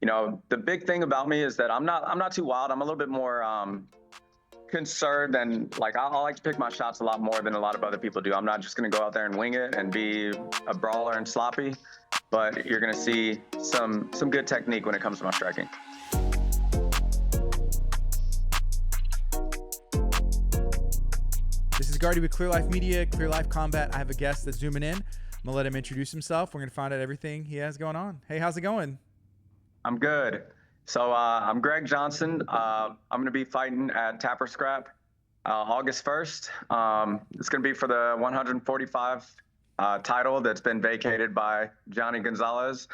the big thing about me is that I'm not too wild. I'm a little bit more concerned, and like I like to pick my shots a lot more than a lot of other people do. I'm not just going to go out there and wing it and be a brawler and sloppy, but you're going to see some good technique when it comes to my striking. This is Gardy with Clear Life Media, Clear Life Combat. I have a guest that's zooming in. I'm gonna let him introduce himself. We're gonna find out everything he has going on. Hey, how's it going? I'm good. So I'm Greg Johnson. I'm going to be fighting at Tapper Scrap August 1st. It's going to be for the 145 title that's been vacated by Johnny Gonzalez.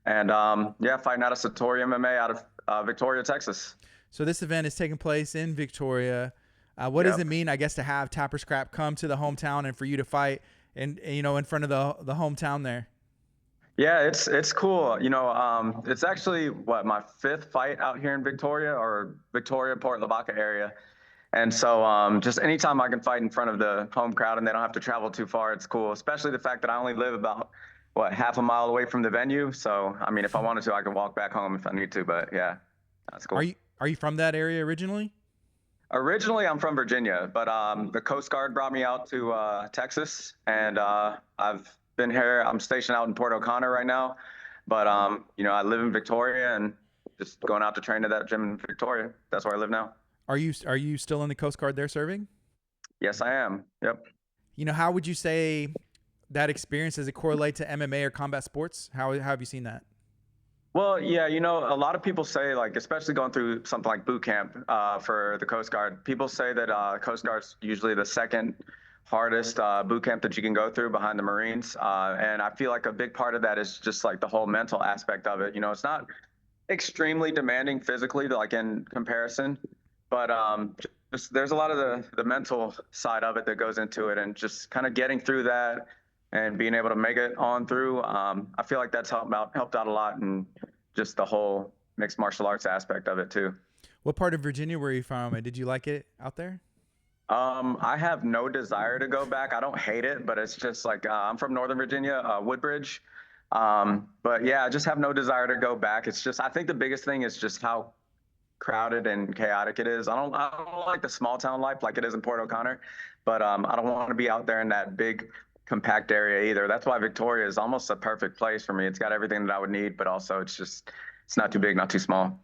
And fighting out of Satori MMA out of Victoria, Texas. So this event is taking place in Victoria. What does it mean, I guess, to have Tapper Scrap come to the hometown and for you to fight and in front of the hometown there? Yeah, it's cool. It's actually my fifth fight out here in Victoria Port Lavaca area. And so just anytime I can fight in front of the home crowd and they don't have to travel too far, it's cool, especially the fact that I only live about half a mile away from the venue. So I mean, if I wanted to, I can walk back home if I need to, but yeah, that's cool. Are you from that area originally? Originally, I'm from Virginia, but the Coast Guard brought me out to Texas, and I've been here. I'm stationed out in Port O'Connor right now, but I live in Victoria and just going out to train at that gym in Victoria. That's where I live now. Are you still in the Coast Guard there serving? Yes, I am. Yep. How would you say that experience, does it correlate to MMA or combat sports? How have you seen that? Well, yeah, a lot of people say, like, especially going through something like boot camp for the Coast Guard, people say that Coast Guard's usually the second hardest boot camp that you can go through behind the Marines. And I feel like a big part of that is just like the whole mental aspect of it. It's not extremely demanding physically, like in comparison, but there's a lot of the mental side of it that goes into it, and just kind of getting through that and being able to make it on through. I feel like that's helped out a lot, and just the whole mixed martial arts aspect of it too. What part of Virginia were you from, and did you like it out there? I have no desire to go back. I don't hate it, but it's just like I'm from Northern Virginia, Woodbridge. But yeah, I just have no desire to go back. It's just, I think the biggest thing is just how crowded and chaotic it is. I don't like the small town life like it is in Port O'Connor, but I don't want to be out there in that big compact area either. That's why Victoria is almost a perfect place for me. It's got everything that I would need, but also it's not too big, not too small.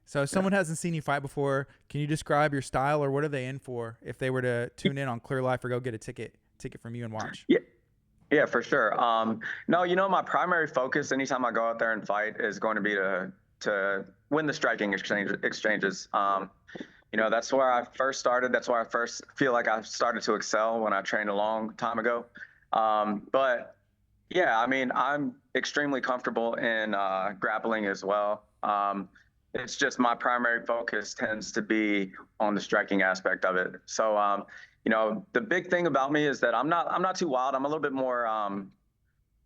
So if someone hasn't seen you fight before, can you describe your style, or what are they in for if they were to tune in on Clear Life or go get a ticket from you and watch? Yeah, for sure. No, my primary focus anytime I go out there and fight is going to be to win the striking exchanges. That's where I first started. That's where I first feel like I started to excel, when I trained a long time ago. But yeah, I mean, I'm extremely comfortable in grappling as well. It's just my primary focus tends to be on the striking aspect of it. So, the big thing about me is that I'm not too wild. I'm a little bit more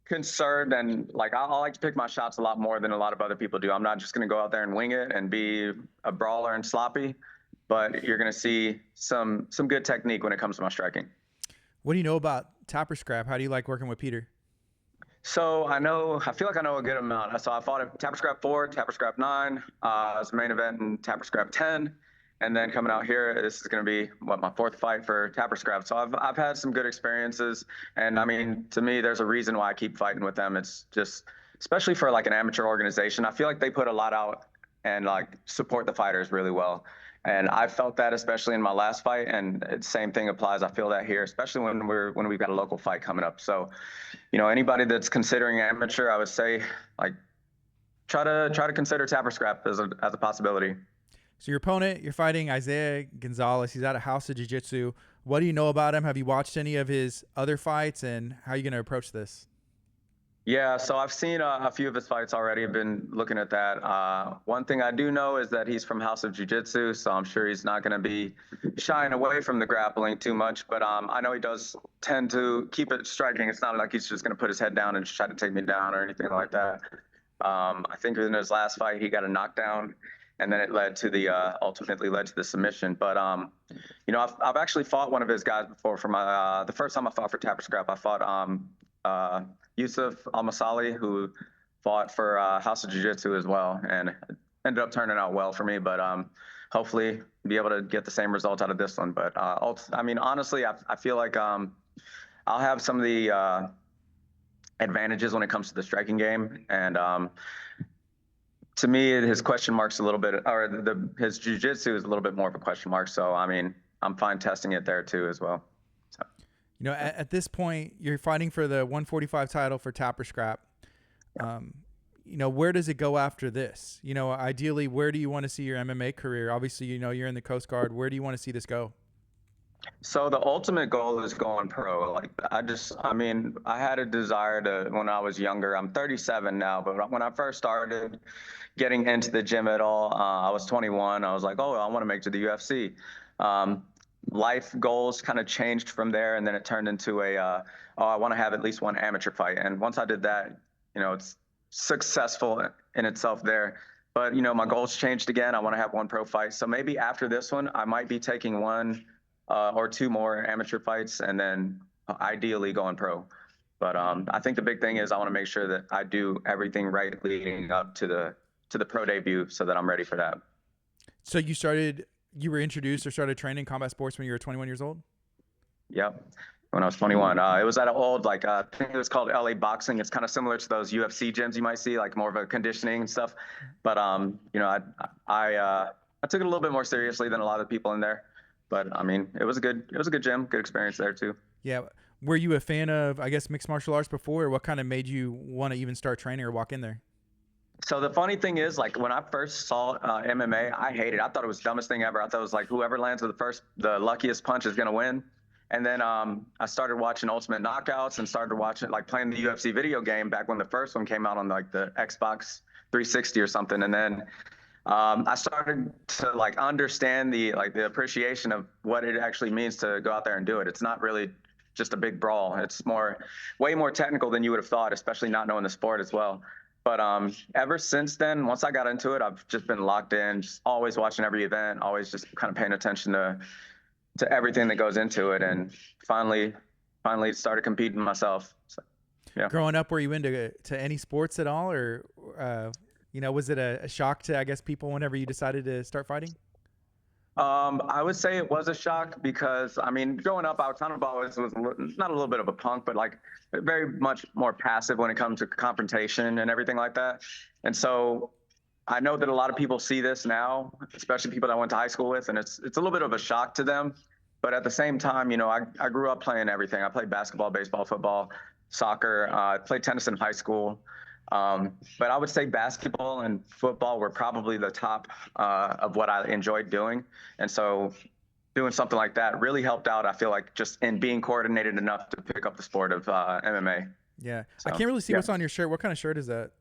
concerned, and like I like to pick my shots a lot more than a lot of other people do. I'm not just going to go out there and wing it and be a brawler and sloppy, but you're going to see some good technique when it comes to my striking. What do you know about Tapper Scrap? How do you like working with Peter? So I feel like I know a good amount. So I fought at Tapper Scrap 4, Tapper Scrap 9, as the main event in Tapper Scrap 10. And then coming out here, this is going to be my fourth fight for Tapper Scrap. So I've had some good experiences. And I mean, to me, there's a reason why I keep fighting with them. It's just, especially for like an amateur organization, I feel like they put a lot out and like support the fighters really well. And I felt that especially in my last fight, and the same thing applies. I feel that here, especially when we've got a local fight coming up. So, anybody that's considering amateur, I would say like try to consider Tapper Scrap as a possibility. So your opponent, you're fighting Isaiah Gonzalez. He's out of House of Jiu-Jitsu. What do you know about him? Have you watched any of his other fights, and how are you going to approach this? Yeah, so I've seen a few of his fights already. I've been looking at that. One thing I do know is that he's from House of Jiu-Jitsu, so I'm sure he's not going to be shying away from the grappling too much. But I know he does tend to keep it striking. It's not like he's just going to put his head down and just try to take me down or anything like that. I think in his last fight, he got a knockdown, and then it ultimately led to the submission. But I've actually fought one of his guys before. For the first time I fought for Tapper Scrap, I fought Yusuf Al-Masali, who fought for House of Jiu-Jitsu as well, and it ended up turning out well for me. But hopefully, be able to get the same result out of this one. But I mean, honestly, I feel like I'll have some of the advantages when it comes to the striking game, and to me, his question mark's a little bit, or his jiu-jitsu is a little bit more of a question mark. So I mean, I'm fine testing it there too as well. So. You know, at this point, you're fighting for the 145 title for Tapper Scrap. You know, where does it go after this? You know, ideally, where do you want to see your MMA career? Obviously, you know, you're in the Coast Guard. Where do you want to see this go? So the ultimate goal is going pro. Like I mean, I had a desire to when I was younger. I'm 37 now, but when I first started getting into the gym at all, I was 21. I was like, oh, I want to make it to the UFC. Um, Life goals kind of changed from there, and then it turned into oh, I want to have at least one amateur fight. And once I did that, you know, it's successful in itself there. But you know, my goals changed again. I want to have one pro fight. So maybe after this one, I might be taking one or two more amateur fights, and then ideally going pro. But I think the big thing is I want to make sure that I do everything right leading up to the pro debut, so that I'm ready for that. So you were introduced or started training combat sports when you were 21 years old? Yep. When I was 21, it was at an old I think it was called LA Boxing. It's kind of similar to those UFC gyms you might see, like more of a conditioning and stuff. But you know, I took it a little bit more seriously than a lot of people in there. But I mean, it was a good gym, good experience there too. Yeah. Were you a fan of, I guess, mixed martial arts before, or what kind of made you want to even start training or walk in there? So the funny thing is, like when I first saw MMA, I hated it. I thought it was the dumbest thing ever. I thought it was like whoever lands with the luckiest punch is gonna win. And then I started watching Ultimate Knockouts and started watching playing the UFC video game back when the first one came out on like the Xbox 360 or something. And then I started to understand the appreciation of what it actually means to go out there and do it. It's not really just a big brawl. It's way more technical than you would have thought, especially not knowing the sport as well. But ever since then, once I got into it, I've just been locked in, just always watching every event, always just kind of paying attention to everything that goes into it, and finally started competing myself. So, yeah. Growing up, were you into any sports at all, or you know, was it a shock to, I guess, people whenever you decided to start fighting? I would say it was a shock because, I mean, growing up, I kind of always was not a little bit of a punk, but very much more passive when it comes to confrontation and everything like that. And so I know that a lot of people see this now, especially people that I went to high school with, and it's a little bit of a shock to them. But at the same time, you know, I grew up playing everything. I played basketball, baseball, football, soccer. I played tennis in high school. But I would say basketball and football were probably the top of what I enjoyed doing. And so doing something like that really helped out, I feel like, just in being coordinated enough to pick up the sport of MMA. Yeah. So, I can't really see yeah. what's on your shirt. What kind of shirt is that?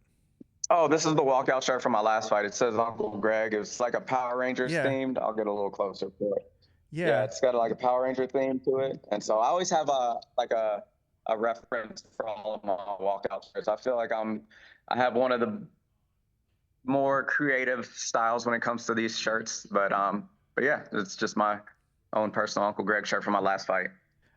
Oh, this is the walkout shirt from my last fight. It says Uncle Greg. It was like a Power Rangers Yeah. themed. I'll get a little closer to it. Yeah. Yeah, it's got like a Power Ranger theme to it. And so I always have a reference for all of my walkout shirts. I feel like I have one of the more creative styles when it comes to these shirts. But yeah, it's just my own personal Uncle Greg shirt from my last fight.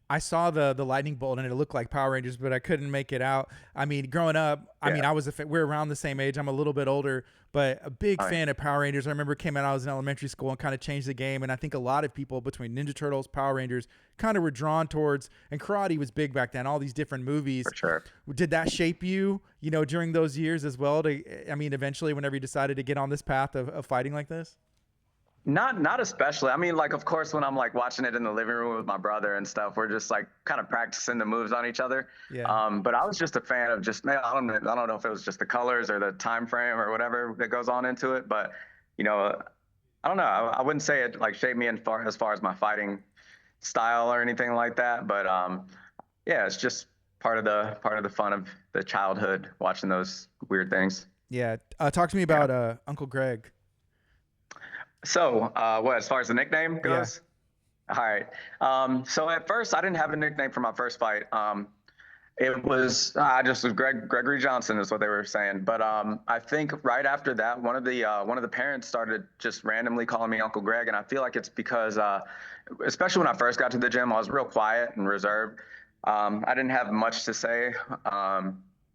I saw the lightning bolt and it looked like Power Rangers, but I couldn't make it out. I mean, growing up, I mean, we're around the same age. I'm a little bit older, but a big fan of Power Rangers. I remember it came out, I was in elementary school, and kind of changed the game. And I think a lot of people between Ninja Turtles, Power Rangers, kind of were drawn towards, and karate was big back then, all these different movies. For sure. Did that shape you, you know, during those years as well? I mean, eventually whenever you decided to get on this path of fighting like this? Not especially. I mean, of course, when I'm watching it in the living room with my brother and stuff, we're just kind of practicing the moves on each other. Yeah. But I was just a fan of man, I don't know if it was just the colors or the time frame or whatever that goes on into it. But, you know, I don't know. I wouldn't say it shaped me as far as my fighting style or anything like that. But yeah, it's just part of the fun of the childhood, watching those weird things. Yeah. Talk to me about Uncle Greg. So, as far as the nickname goes? Yeah. All right. So at first, I didn't have a nickname for my first fight. It was I just was Gregory Johnson is what they were saying. But I think right after that, one of the parents started just randomly calling me Uncle Greg, and I feel like it's because, especially when I first got to the gym, I was real quiet and reserved. I didn't have much to say.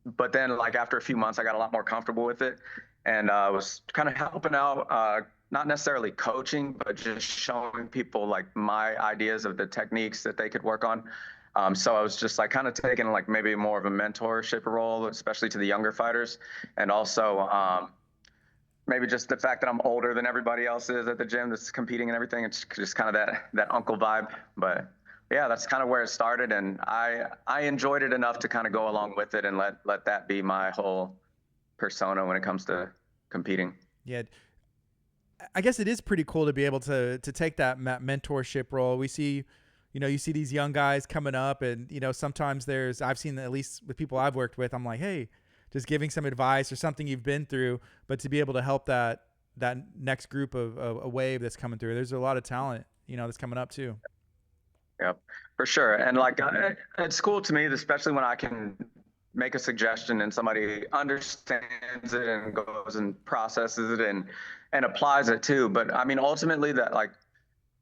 but then like after a few months, I got a lot more comfortable with it, and was kind of helping out, not necessarily coaching, but just showing people like my ideas of the techniques that they could work on. So I was just like kind of taking like maybe more of a mentorship role, especially to the younger fighters, and also maybe just the fact that I'm older than everybody else is at the gym that's competing and everything. It's just kind of that uncle vibe. But yeah, that's kind of where it started, and I enjoyed it enough to kind of go along with it and let that be my whole persona when it comes to competing. Yeah, I guess it is pretty cool to be able to take that mentorship role. We see, you see these young guys coming up, and sometimes I've seen, at least with people I've worked with, I'm like, hey, just giving some advice or something you've been through, but to be able to help that next group of a wave that's coming through. There's a lot of talent, that's coming up too. Yep, for sure. And like, it's cool to me, especially when I can make a suggestion and somebody understands it and goes and processes it and applies it too. But I mean, ultimately, that like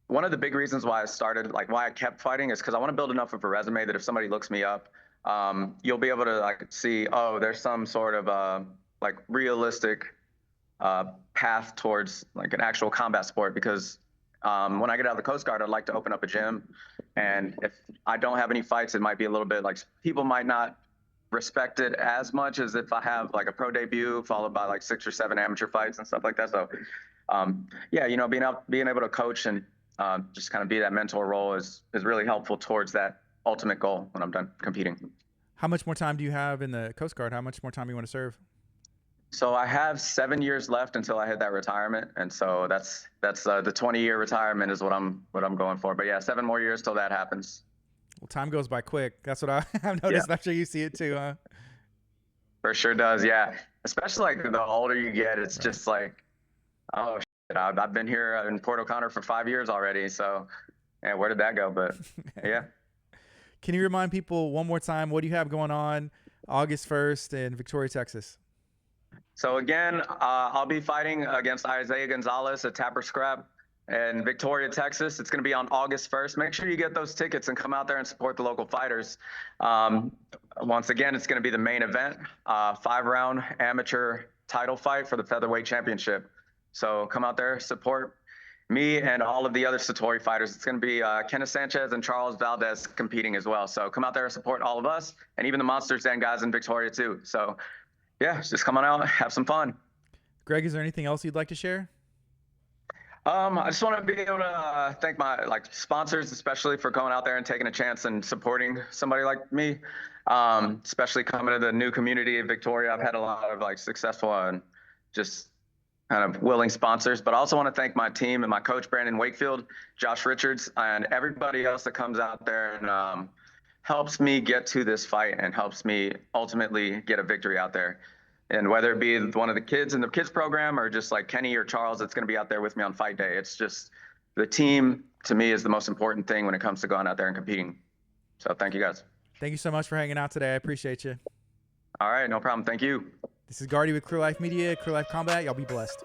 one of the big reasons why I started, like why I kept fighting, is because I want to build enough of a resume that if somebody looks me up, you'll be able to like see, oh, there's some sort of like realistic path towards like an actual combat sport. Because when I get out of the Coast Guard, I'd like to open up a gym. And if I don't have any fights, it might be a little bit like people might not respect it as much as if I have like a pro debut followed by like 6 or 7 amateur fights and stuff like that. So yeah, being able to coach and just kind of be that mentor role is really helpful towards that ultimate goal when I'm done competing. How much more time do you have in the Coast Guard? How much more time you want to serve? So I have 7 years left until I hit that retirement, and so that's the 20-year retirement is what I'm going for. But yeah, 7 more years till that happens. Well, time goes by quick. That's what I've Yeah, noticed. I'm sure you see it too, huh? for sure does. Yeah, especially like the older you get, it's Right. just like, oh shit, I've been here in Port O'Connor for 5 years already. So yeah, where did that go? But yeah. Can you remind people one more time, what do you have going on August 1st in Victoria, Texas? So again, I'll be fighting against Isaiah Gonzalez at Tapper Scrap in Victoria, Texas. It's going to be on August 1st. Make sure you get those tickets and come out there and support the local fighters. Um, Once again, it's going to be the main event, 5-round amateur title fight for the featherweight championship. So come out there, support me and all of the other Satori fighters. It's going to be Kenneth Sanchez and Charles Valdez competing as well. So come out there and support all of us, and even the Monsters Den guys in Victoria too. So yeah, just come on out, have some fun. Greg, is there anything else you'd like to share? I just want to be able to thank my like sponsors, especially for going out there and taking a chance and supporting somebody like me. Especially coming to the new community of Victoria. I've had a lot of like successful and just kind of willing sponsors, but I also want to thank my team and my coach, Brandon Wakefield, Josh Richards, and everybody else that comes out there and helps me get to this fight and helps me ultimately get a victory out there. And whether it be one of the kids in the kids program or just like Kenny or Charles that's going to be out there with me on fight day, it's just the team to me is the most important thing when it comes to going out there and competing. So thank you guys. Thank you so much for hanging out today. I appreciate you. All right, no problem. Thank you. This is Gardy with Clear Life Media, Clear Life Combat. Y'all be blessed.